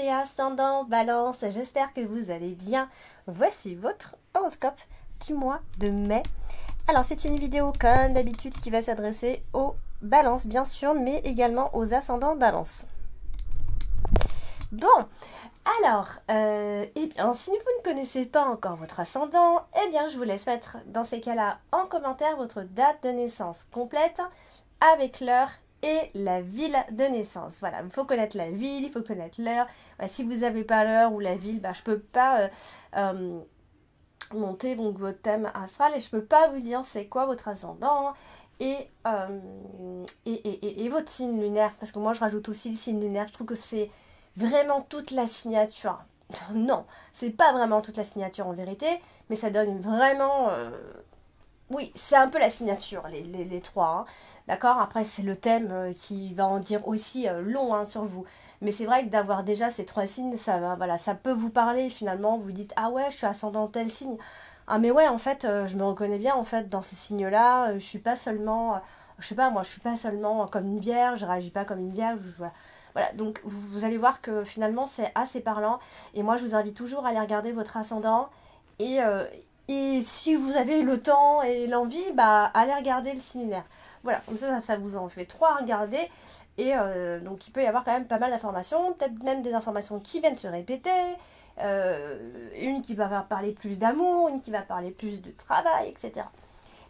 et ascendant Balance, j'espère que vous allez bien. Voici votre horoscope du mois de mai. Alors c'est une vidéo comme d'habitude qui va s'adresser aux balances bien sûr, mais également aux ascendants Balance. Bon, alors, eh bien, si vous ne connaissez pas encore votre ascendant, eh bien je vous laisse mettre dans ces cas-là en commentaire votre date de naissance complète avec l'heure et la ville de naissance. Voilà, il faut connaître la ville, il faut connaître l'heure. Si vous n'avez pas l'heure ou la ville, je ne peux pas monter donc, votre thème astral et je ne peux pas vous dire c'est quoi votre ascendant et votre signe lunaire. Parce que moi, je rajoute aussi le signe lunaire. Je trouve que c'est vraiment toute la signature. Non, c'est pas vraiment toute la signature en vérité, mais ça donne vraiment... Oui, c'est un peu la signature, les trois. Hein. D'accord. Après, c'est le thème qui va en dire aussi long sur vous. Mais c'est vrai que d'avoir déjà ces trois signes, ça va, voilà, ça peut vous parler finalement. Vous dites, ah ouais, je suis ascendant tel signe. Ah mais ouais, en fait, je me reconnais bien en fait dans ce signe-là. Je suis pas seulement, je sais pas, moi, je suis pas seulement comme une vierge, je réagis pas comme une vierge. Voilà, donc vous allez voir que finalement c'est assez parlant. Et moi, je vous invite toujours à aller regarder votre ascendant et et si vous avez le temps et l'envie, allez regarder le signe lunaire. Voilà, comme ça vous en fait trois à regarder. Et donc il peut y avoir quand même pas mal d'informations, peut-être même des informations qui viennent se répéter. Une qui va parler plus d'amour, une qui va parler plus de travail, etc.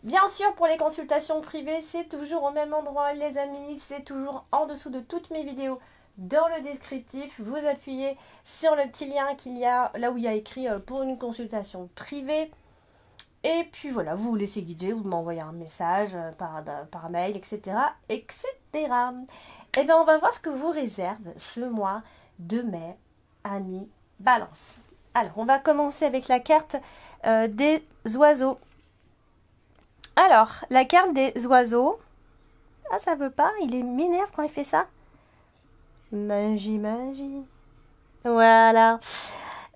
Bien sûr, pour les consultations privées, c'est toujours au même endroit, les amis. C'est toujours en dessous de toutes mes vidéos. Dans le descriptif, vous appuyez sur le petit lien qu'il y a, là où il y a écrit pour une consultation privée. Et puis voilà, vous vous laissez guider, vous m'envoyez un message par mail, etc. etc. Et bien on va voir ce que vous réserve ce mois de mai, amis Balance. Alors, on va commencer avec la carte des oiseaux. Alors, la carte des oiseaux... Ah, ça veut pas, il m'énerve quand il fait ça. Magie, magie. Voilà.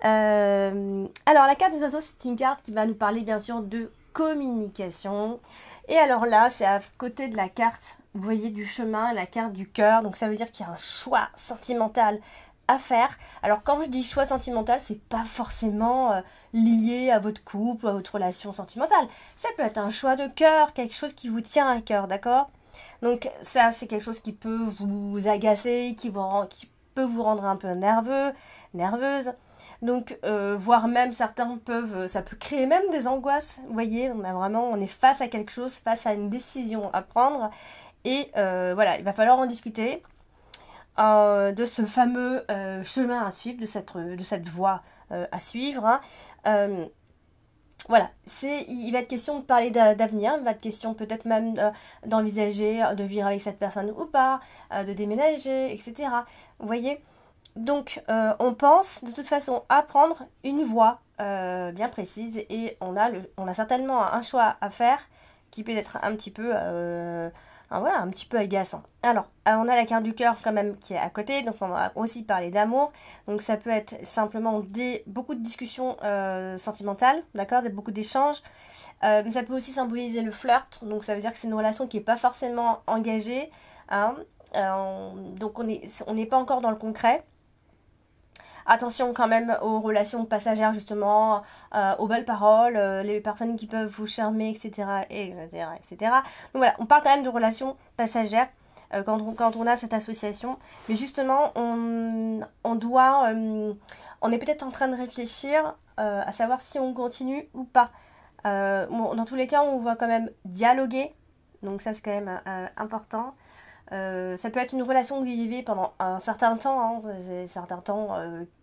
Alors la carte des oiseaux, c'est une carte qui va nous parler bien sûr de communication. Et alors là, c'est à côté de la carte, vous voyez, du chemin, la carte du cœur. Donc ça veut dire qu'il y a un choix sentimental à faire. Alors quand je dis choix sentimental, c'est pas forcément lié à votre couple ou à votre relation sentimentale. Ça peut être un choix de cœur, quelque chose qui vous tient à cœur, d'accord? Donc ça, c'est quelque chose qui peut vous agacer, qui peut vous rendre un peu nerveux, nerveuse. Donc, voire même certains ça peut créer même des angoisses. Vous voyez, on est face à quelque chose, face à une décision à prendre. Et voilà, il va falloir en discuter de ce fameux chemin à suivre, de cette voie à suivre. Hein. Voilà, il va être question de parler d'avenir, il va être question peut-être même d'envisager de vivre avec cette personne ou pas, de déménager, etc. Vous voyez? Donc, on pense de toute façon à prendre une voie bien précise et on a certainement un choix à faire qui peut être un petit peu, voilà, un petit peu agaçant. Alors, on a la carte du cœur quand même qui est à côté, donc on va aussi parler d'amour. Donc, ça peut être simplement beaucoup de discussions sentimentales, d'accord, beaucoup d'échanges. Mais ça peut aussi symboliser le flirt, donc ça veut dire que c'est une relation qui n'est pas forcément engagée. Hein, donc, on n'est pas encore dans le concret. Attention quand même aux relations passagères justement, aux belles paroles, les personnes qui peuvent vous charmer, etc. etc. etc. Donc voilà, on parle quand même de relations passagères quand on a cette association. Mais justement, on est peut-être en train de réfléchir à savoir si on continue ou pas. Dans tous les cas, on va quand même dialoguer. Donc ça, c'est quand même important. Ça peut être une relation que vous vivez pendant un certain temps,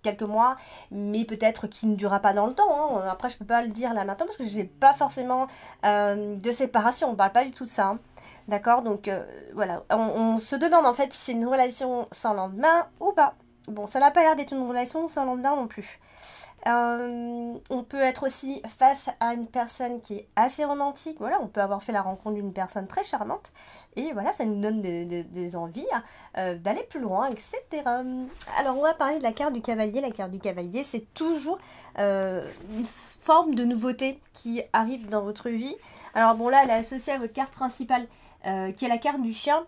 quelques mois, mais peut-être qui ne durera pas dans le temps. Hein. Après, je peux pas le dire là maintenant parce que j'ai pas forcément de séparation. On parle pas du tout de ça. Hein. D'accord. Donc voilà, on se demande en fait si c'est une relation sans lendemain ou pas. Bon, ça n'a pas l'air d'être une relation sans lendemain non plus. On peut être aussi face à une personne qui est assez romantique. Voilà, on peut avoir fait la rencontre d'une personne très charmante. Et voilà, ça nous donne des envies d'aller plus loin, etc. Alors, on va parler de la carte du cavalier. La carte du cavalier, c'est toujours une forme de nouveauté qui arrive dans votre vie. Alors, bon, là, elle est associée à votre carte principale, qui est la carte du chien.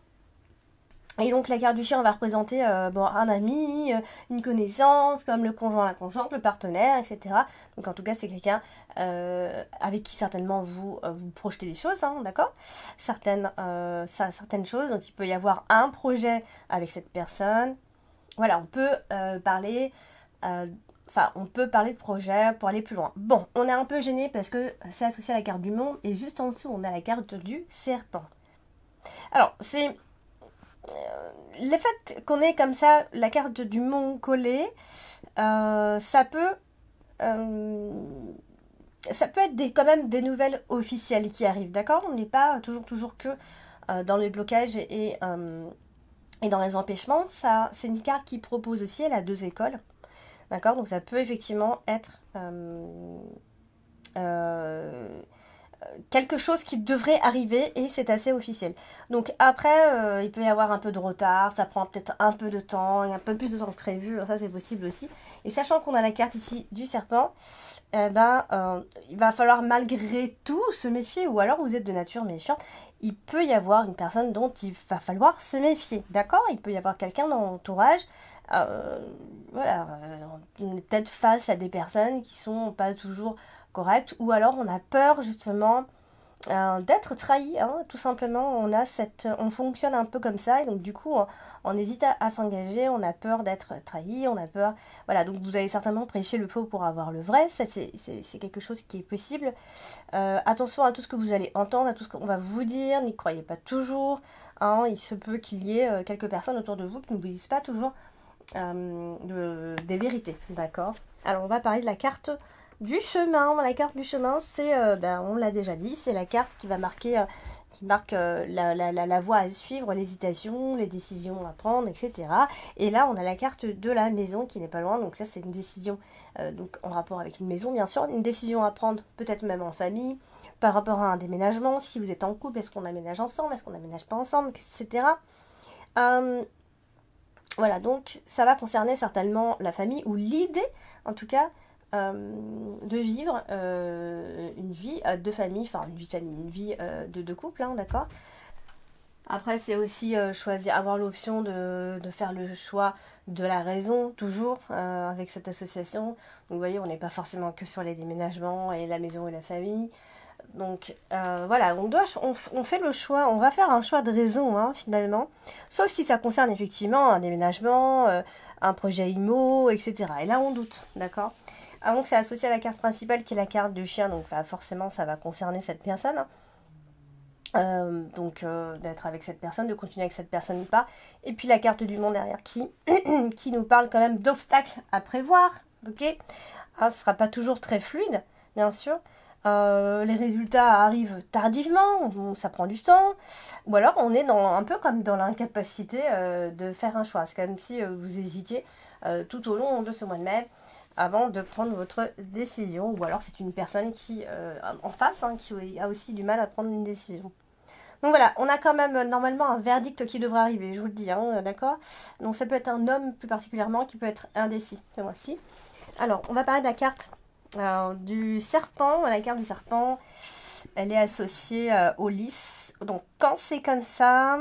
Et donc la carte du chien va représenter bon, un ami, une connaissance, comme le conjoint, la conjointe, le partenaire, etc. Donc en tout cas c'est quelqu'un avec qui certainement vous projetez des choses, hein, d'accord, certaines choses, donc il peut y avoir un projet avec cette personne. Voilà, on peut parler... on peut parler de projet pour aller plus loin. Bon, on est un peu gêné parce que c'est associé à la carte du monde et juste en dessous on a la carte du serpent. Alors c'est le fait qu'on ait comme ça la carte du monde collée, ça peut être quand même des nouvelles officielles qui arrivent, d'accord. On n'est pas toujours que dans les blocages et dans les empêchements. Ça, c'est une carte qui propose aussi, elle a 2 écoles, d'accord. Donc ça peut effectivement être quelque chose qui devrait arriver et c'est assez officiel. Donc après, il peut y avoir un peu de retard, ça prend peut-être un peu de temps, et un peu plus de temps que prévu, ça c'est possible aussi. Et sachant qu'on a la carte ici du serpent, il va falloir malgré tout se méfier, ou alors vous êtes de nature méfiante, il peut y avoir une personne dont il va falloir se méfier, d'accord. Il peut y avoir quelqu'un dans l'entourage, voilà, on est peut-être face à des personnes qui sont pas toujours correctes, ou alors on a peur justement d'être trahi, hein, tout simplement. On fonctionne un peu comme ça, et donc du coup on hésite à s'engager, on a peur d'être trahi, on a peur, voilà. Donc vous allez certainement prêcher le faux pour avoir le vrai, c'est quelque chose qui est possible. Attention à tout ce que vous allez entendre, à tout ce qu'on va vous dire, n'y croyez pas toujours, hein. Il se peut qu'il y ait quelques personnes autour de vous qui ne vous disent pas toujours des vérités, d'accord. Alors on va parler de la carte du chemin. La carte du chemin, c'est, on l'a déjà dit, c'est la carte qui va marquer, qui marque la voie à suivre, l'hésitation, les décisions à prendre, etc. Et là, on a la carte de la maison qui n'est pas loin. Donc ça, c'est une décision donc en rapport avec une maison, bien sûr, une décision à prendre, peut-être même en famille, par rapport à un déménagement. Si vous êtes en couple, est-ce qu'on aménage ensemble, est-ce qu'on n'aménage pas ensemble, etc. Voilà, donc ça va concerner certainement la famille ou l'idée, en tout cas, de vivre une vie de famille, enfin une vie de famille, une vie de couple, hein, d'accord. Après, c'est aussi choisir, avoir l'option de faire le choix de la raison, toujours, avec cette association. Donc, vous voyez, on n'est pas forcément que sur les déménagements et la maison et la famille. Donc voilà, on fait le choix, on va faire un choix de raison, hein, finalement. Sauf si ça concerne effectivement un déménagement, un projet IMO, etc. Et là, on doute, d'accord. Donc c'est associé à la carte principale qui est la carte du chien, donc forcément ça va concerner cette personne. D'être avec cette personne, de continuer avec cette personne ou pas. Et puis la carte du monde derrière qui nous parle quand même d'obstacles à prévoir, ok. Ce sera pas toujours très fluide, bien sûr. Les résultats arrivent tardivement, ça prend du temps, ou alors on est un peu comme dans l'incapacité de faire un choix. C'est comme si vous hésitiez tout au long de ce mois de mai avant de prendre votre décision, ou alors c'est une personne qui en face, hein, qui a aussi du mal à prendre une décision. Donc voilà, on a quand même normalement un verdict qui devrait arriver, je vous le dis, hein, d'accord. Donc ça peut être un homme plus particulièrement qui peut être indécis ce mois-ci. Alors, on va parler de la carte du serpent. La carte du serpent, elle est associée au lys. Donc quand c'est comme ça,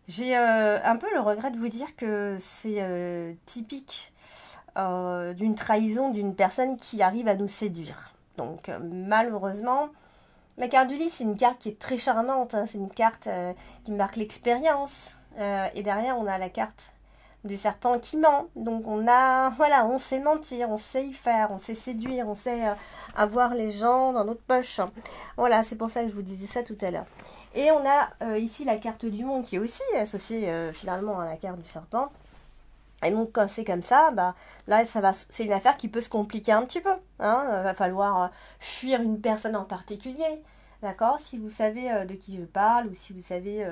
j'ai un peu le regret de vous dire que c'est typique d'une trahison d'une personne qui arrive à nous séduire. Donc malheureusement, la carte du lys, c'est une carte qui est très charmante, hein. C'est une carte qui marque l'expérience. Et derrière, on a la carte du serpent qui ment. Donc on sait mentir, on sait y faire, on sait séduire, on sait avoir les gens dans notre poche. Voilà, c'est pour ça que je vous disais ça tout à l'heure. Et on a ici la carte du monde qui est aussi associée finalement à la carte du serpent. Et donc quand c'est comme ça, là c'est une affaire qui peut se compliquer un petit peu, hein. Va falloir fuir une personne en particulier, d'accord. Si vous savez de qui je parle, ou si vous savez,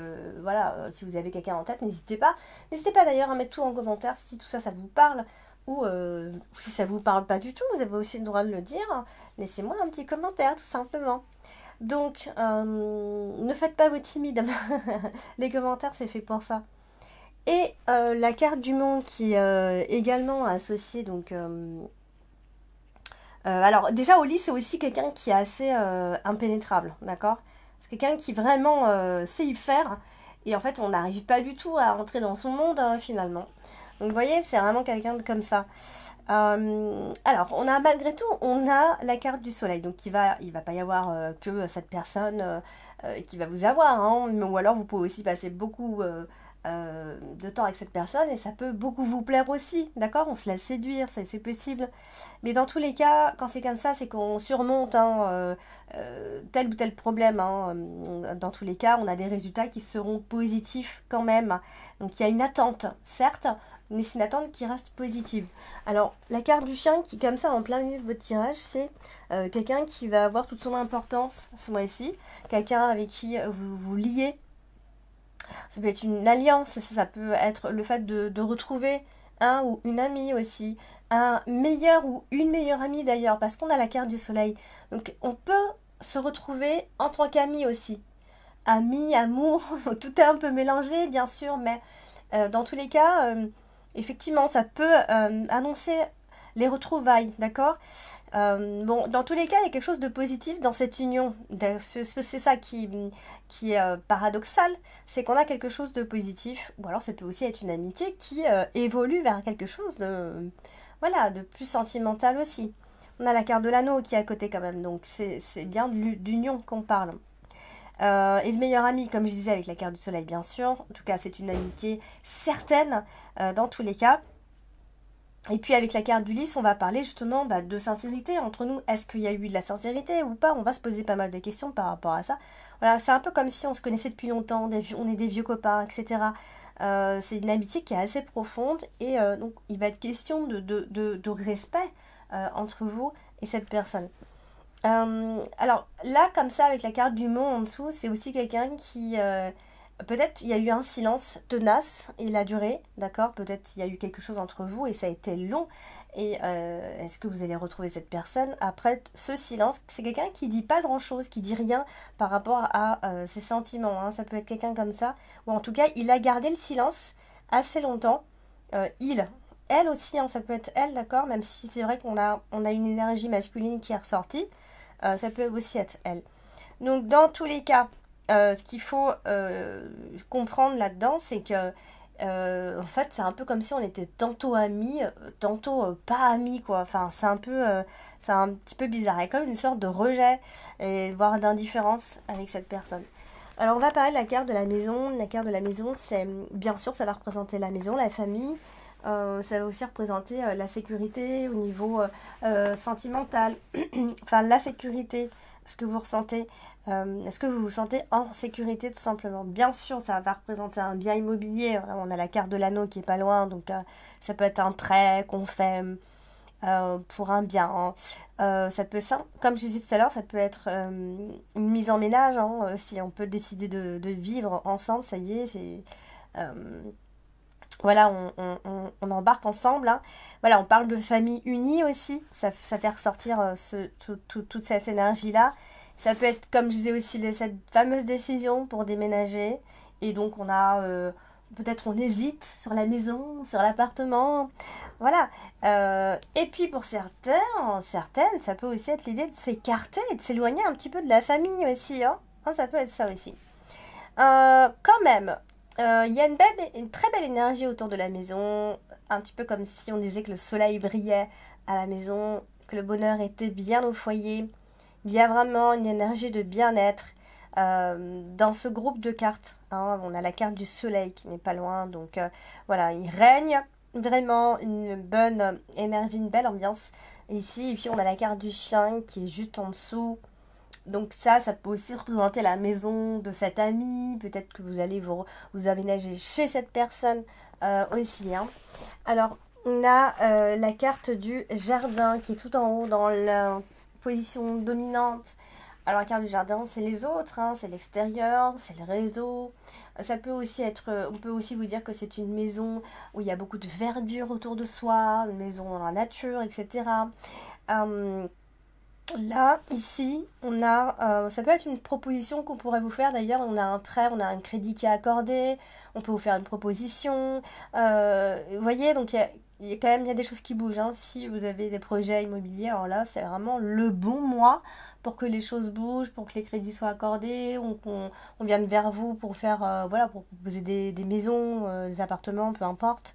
si vous avez quelqu'un en tête, n'hésitez pas. N'hésitez pas d'ailleurs à mettre tout en commentaire si tout ça, ça vous parle, ou si ça vous parle pas du tout, vous avez aussi le droit de le dire. Laissez-moi un petit commentaire, tout simplement. Donc, ne faites pas vos timides. Les commentaires, c'est fait pour ça. Et la carte du monde qui est également associée, donc... alors, déjà, Oli, c'est aussi quelqu'un qui est assez impénétrable, d'accord. C'est quelqu'un qui vraiment sait y faire et en fait, on n'arrive pas du tout à entrer dans son monde, hein, finalement. Donc, vous voyez, c'est vraiment quelqu'un de comme ça. Alors, on a malgré tout, on a la carte du soleil. Donc, il va pas y avoir que cette personne qui va vous avoir, hein, ou alors vous pouvez aussi passer beaucoup de temps avec cette personne et ça peut beaucoup vous plaire aussi, d'accord? On se laisse séduire, c'est possible. Mais dans tous les cas, quand c'est comme ça, c'est qu'on surmonte, hein, tel ou tel problème, hein. Dans tous les cas, on a des résultats qui seront positifs quand même. Donc, il y a une attente, certes, mais c'est une attente qui reste positive. Alors, la carte du chien qui, comme ça, en plein milieu de votre tirage, c'est quelqu'un qui va avoir toute son importance ce mois-ci, quelqu'un avec qui vous vous liez. Ça peut être une alliance, ça peut être le fait de retrouver un ou une amie aussi, un meilleur ou une meilleure amie d'ailleurs, parce qu'on a la carte du soleil. Donc, on peut se retrouver en tant qu'amis aussi. Amis, amour, tout est un peu mélangé, bien sûr, mais dans tous les cas, effectivement, ça peut annoncer les retrouvailles, d'accord? Bon, dans tous les cas, il y a quelque chose de positif dans cette union. C'est ça qui est paradoxal, c'est qu'on a quelque chose de positif, ou alors ça peut aussi être une amitié qui évolue vers quelque chose de, voilà, de plus sentimental aussi. On a la carte de l'anneau qui est à côté quand même, donc c'est bien d'union qu'on parle. Et le meilleur ami, comme je disais, avec la carte du soleil, bien sûr. En tout cas, c'est une amitié certaine dans tous les cas. Et puis avec la carte du lys, on va parler justement de sincérité entre nous. Est-ce qu'il y a eu de la sincérité ou pas? On va se poser pas mal de questions par rapport à ça. Voilà, c'est un peu comme si on se connaissait depuis longtemps, on est des vieux copains, etc. C'est une amitié qui est assez profonde et donc il va être question de respect entre vous et cette personne. Alors là, comme ça, avec la carte du mot en dessous, c'est aussi quelqu'un qui... peut-être il y a eu un silence tenace, il a duré, d'accord? Peut-être il y a eu quelque chose entre vous et ça a été long. Et est-ce que vous allez retrouver cette personne après ce silence? C'est quelqu'un qui dit pas grand-chose, qui dit rien par rapport à ses sentiments, hein. Ça peut être quelqu'un comme ça. Ou en tout cas, il a gardé le silence assez longtemps. Elle aussi, hein, ça peut être elle, d'accord? Même si c'est vrai on a une énergie masculine qui est ressortie. Ça peut aussi être elle. Donc dans tous les cas, ce qu'il faut comprendre là-dedans, c'est que en fait, c'est un peu comme si on était tantôt amis, tantôt pas amis, quoi. Enfin, c'est un petit peu bizarre. Il y a comme une sorte de rejet et voire d'indifférence avec cette personne. Alors, on va parler de la carte de la maison. La carte de la maison, c'est bien sûr, ça va représenter la maison, la famille. Ça va aussi représenter la sécurité au niveau sentimental. Enfin, la sécurité, ce que vous ressentez. Est-ce que vous vous sentez en sécurité tout simplement? Bien sûr, ça va représenter un bien immobilier. On a la carte de l'anneau qui est pas loin, donc ça peut être un prêt qu'on fait pour un bien, hein. Ça peut, ça, comme je disais tout à l'heure, ça peut être une mise en ménage, hein, si on peut décider de vivre ensemble, ça y est, c'est... voilà, on embarque ensemble, hein. Voilà, on parle de famille unie aussi. Ça fait ressortir toute cette énergie-là. Ça peut être, comme je disais aussi, cette fameuse décision pour déménager. Et donc, peut-être on hésite sur la maison, sur l'appartement. Voilà. Et puis, pour certaines, ça peut aussi être l'idée de s'écarter et de s'éloigner un petit peu de la famille aussi, hein. Hein, ça peut être ça aussi. Quand même, il y a une très belle énergie autour de la maison, un petit peu comme si on disait que le soleil brillait à la maison, que le bonheur était bien au foyer. Il y a vraiment une énergie de bien-être dans ce groupe de cartes, hein. On a la carte du soleil qui n'est pas loin, donc voilà, il règne vraiment une bonne énergie, une belle ambiance ici. Et puis on a la carte du chien qui est juste en dessous. Donc ça peut aussi représenter la maison de cet ami. Peut-être que vous allez vous aménager chez cette personne aussi, hein. Alors, on a la carte du jardin qui est tout en haut dans la position dominante. Alors, la carte du jardin, c'est les autres, hein, c'est l'extérieur, c'est le réseau. Ça peut aussi être, on peut aussi vous dire que c'est une maison où il y a beaucoup de verdure autour de soi, une maison dans la nature, etc. Là, ici, ça peut être une proposition qu'on pourrait vous faire. D'ailleurs, on a un prêt, on a un crédit qui est accordé, on peut vous faire une proposition. Vous voyez, donc il y a des choses qui bougent, hein. Si vous avez des projets immobiliers, alors là, c'est vraiment le bon mois pour que les choses bougent, pour que les crédits soient accordés, ou qu'on vienne vers vous pour faire, voilà, pour proposer des maisons, des appartements, peu importe.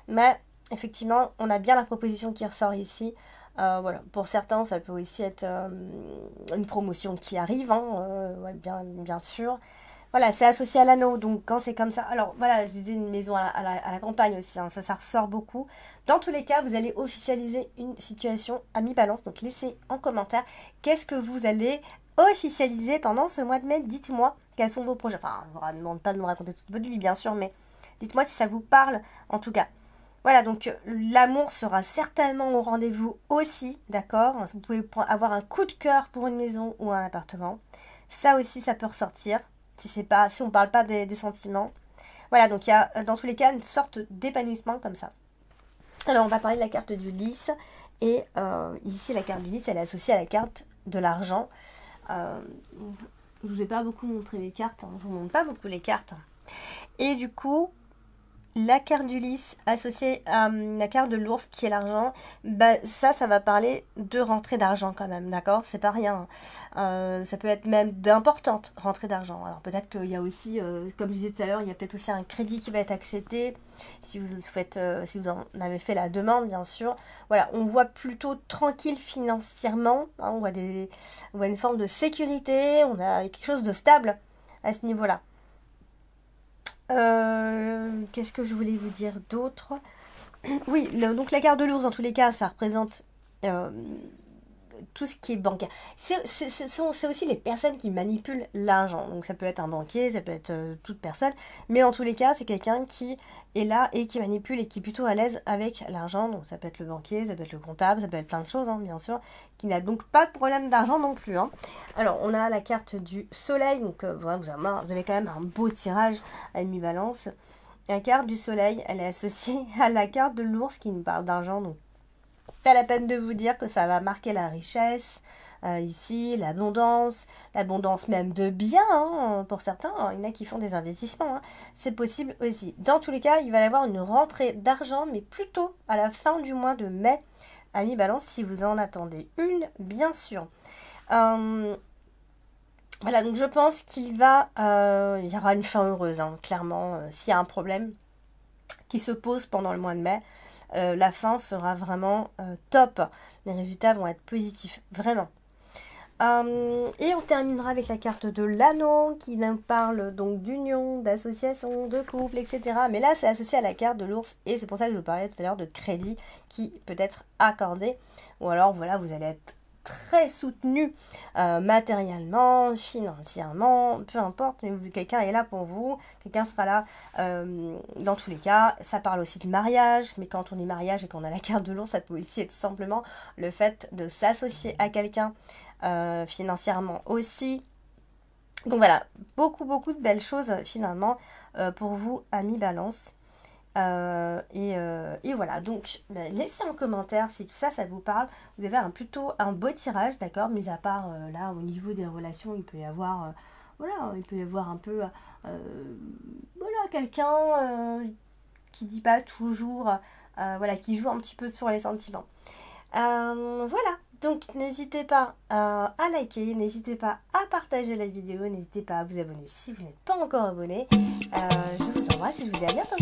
Mais effectivement, on a bien la proposition qui ressort ici. Voilà. Pour certains, ça peut aussi être une promotion qui arrive, hein, ouais, bien sûr. Voilà, c'est associé à l'anneau, donc quand c'est comme ça... Alors voilà, je disais une maison à la campagne aussi, hein, ça ressort beaucoup. Dans tous les cas, vous allez officialiser une situation à mi-balance, donc laissez en commentaire qu'est-ce que vous allez officialiser pendant ce mois de mai. Dites-moi quels sont vos projets. Enfin, je ne vous demande pas de me raconter toute votre vie, bien sûr, mais dites-moi si ça vous parle, en tout cas. Voilà, donc l'amour sera certainement au rendez-vous aussi, d'accord? Vous pouvez avoir un coup de cœur pour une maison ou un appartement. Ça aussi, ça peut ressortir. Si on ne parle pas des sentiments. Voilà, donc il y a dans tous les cas une sorte d'épanouissement comme ça. Alors on va parler de la carte du lys. Et ici la carte du lys, elle est associée à la carte de l'argent. Je ne vous ai pas beaucoup montré les cartes, hein. Je ne vous montre pas beaucoup les cartes. Et du coup, la carte du lys associée à la carte de l'ours qui est l'argent, bah ça va parler de rentrée d'argent quand même, d'accord? C'est pas rien. Ça peut être même d'importante rentrée d'argent. Alors peut-être qu'il y a aussi, comme je disais tout à l'heure, il y a peut-être aussi un crédit qui va être accepté si vous en avez fait la demande, bien sûr. Voilà, on voit plutôt tranquille financièrement, hein, on voit une forme de sécurité, on a quelque chose de stable à ce niveau-là. Qu'est-ce que je voulais vous dire d'autre? Oui, donc la carte de l'ours, dans tous les cas, ça représente tout ce qui est bancaire. C'est aussi les personnes qui manipulent l'argent. Donc ça peut être un banquier, ça peut être toute personne. Mais en tous les cas, c'est quelqu'un qui est là et qui manipule et qui est plutôt à l'aise avec l'argent. Donc ça peut être le banquier, ça peut être le comptable, ça peut être plein de choses, hein, bien sûr. Qui n'a donc pas de problème d'argent non plus. Hein. Alors on a la carte du soleil. Donc vous avez quand même un beau tirage à mi-balance. La carte du soleil, elle est associée à la carte de l'ours qui nous parle d'argent. Donc pas la peine de vous dire que ça va marquer la richesse, ici, l'abondance même de biens, hein, pour certains, hein, il y en a qui font des investissements, hein, c'est possible aussi. Dans tous les cas, il va y avoir une rentrée d'argent, mais plutôt à la fin du mois de mai, à mi-balance, si vous en attendez une, bien sûr. Voilà, donc je pense qu'il y aura une fin heureuse, hein, clairement, s'il y a un problème qui se pose pendant le mois de mai, la fin sera vraiment top. Les résultats vont être positifs, vraiment. Et on terminera avec la carte de l'anneau qui nous parle donc d'union, d'association, de couple, etc. Mais là, c'est associé à la carte de l'ours et c'est pour ça que je vous parlais tout à l'heure de crédit qui peut être accordé. Ou alors, voilà, vous allez être très soutenu matériellement, financièrement, peu importe, mais quelqu'un est là pour vous, quelqu'un sera là dans tous les cas. Ça parle aussi de mariage, mais quand on dit mariage et qu'on a la carte de l'ours, ça peut aussi être simplement le fait de s'associer à quelqu'un financièrement aussi. Donc voilà, beaucoup de belles choses finalement pour vous à mi-balance. Et voilà, donc laissez en commentaire si tout ça vous parle. Vous avez plutôt un beau tirage, d'accord, mis à part là au niveau des relations, il peut y avoir un peu voilà, quelqu'un qui dit pas toujours voilà, qui joue un petit peu sur les sentiments. Voilà, donc n'hésitez pas à liker, n'hésitez pas à partager la vidéo, n'hésitez pas à vous abonner si vous n'êtes pas encore abonné. Je vous embrasse et je vous dis à bientôt.